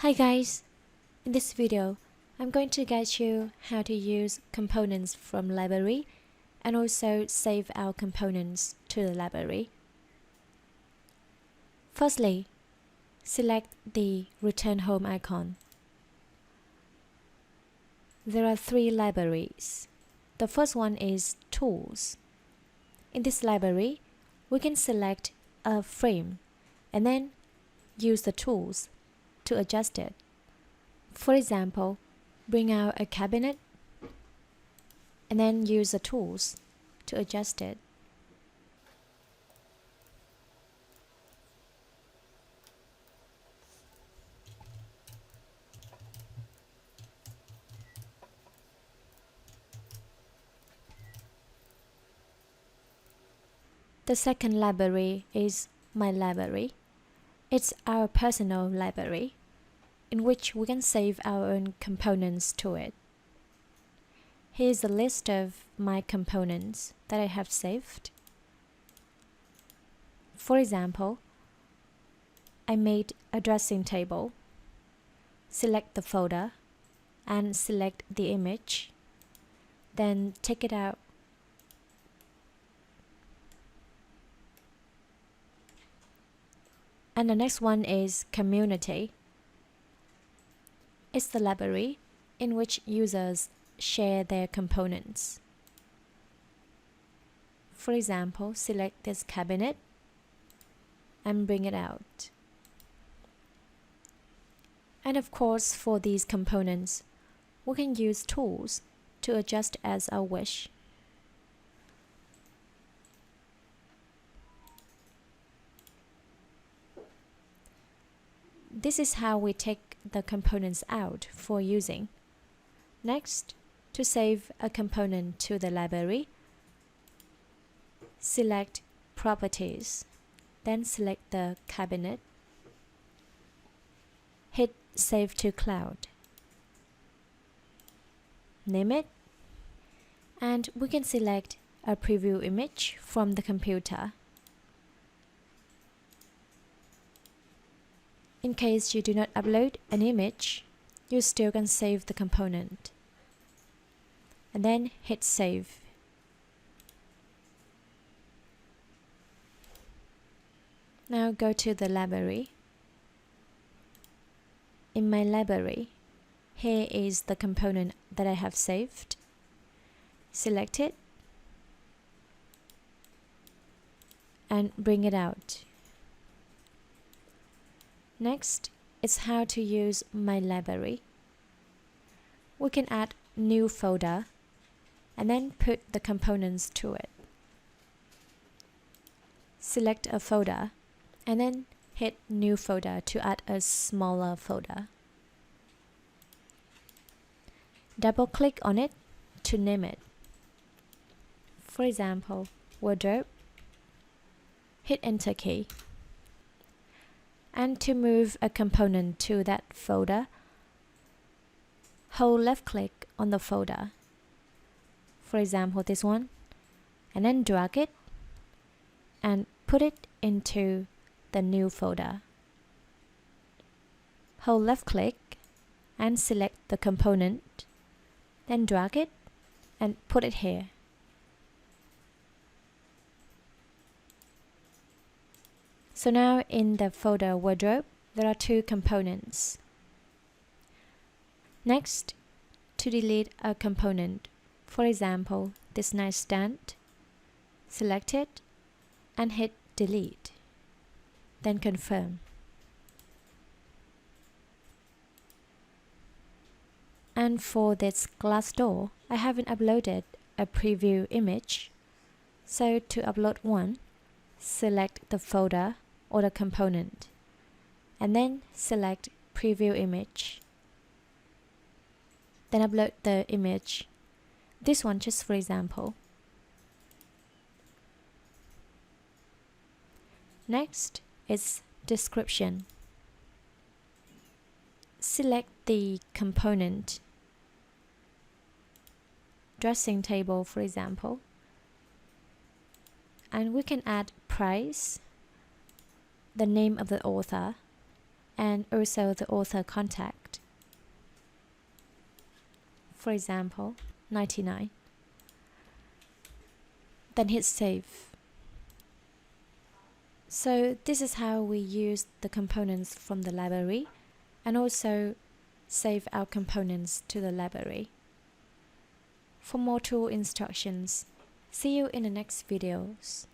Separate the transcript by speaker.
Speaker 1: Hi guys, in this video, I'm going to guide you how to use components from library and also save our components to the library. Firstly, select the Return Home icon. There are three libraries. The first one is Tools. In this library, we can select a frame and then use the tools to adjust it. For example, bring out a cabinet and then use the tools to adjust it. The second library is My Library. It's our personal library, in which we can save our own components to it. Here's a list of my components that I have saved. For example, I made a dressing table. Select the folder and select the image. Then take it out. And the next one is Community. It's the library in which users share their components. For example, select this cabinet and bring it out. And of course, for these components, we can use tools to adjust as our wish. This is how we take the components out for using. Next, to save a component to the library, select Properties, then select the cabinet, hit Save to Cloud, name it, and we can select a preview image from the computer. In case you do not upload an image, you still can save the component. And then hit Save. Now go to the library. In My Library, here is the component that I have saved. Select it and bring it out. Next is how to use My Library. We can add new folder and then put the components to it. Select a folder and then hit New Folder to add a smaller folder. Double click on it to name it. For example, Wardrobe. Hit Enter key. And to move a component to that folder, hold left click on the folder. For example, this one, and then drag it and put it into the new folder. Hold left click and select the component, then drag it and put it here. So now in the folder Wardrobe, there are two components. Next, to delete a component, for example, this nightstand, select it and hit Delete, then Confirm. And for this glass door, I haven't uploaded a preview image, so to upload one, select the folder or the component, and then select Preview Image. Then upload the image, this one just for example. Next is Description. Select the component, dressing table for example, and we can add price, the name of the author, and also the author contact. For example, 99. Then hit save. So this is how we use the components from the library and also save our components to the library. For more tool instructions, see you in the next videos.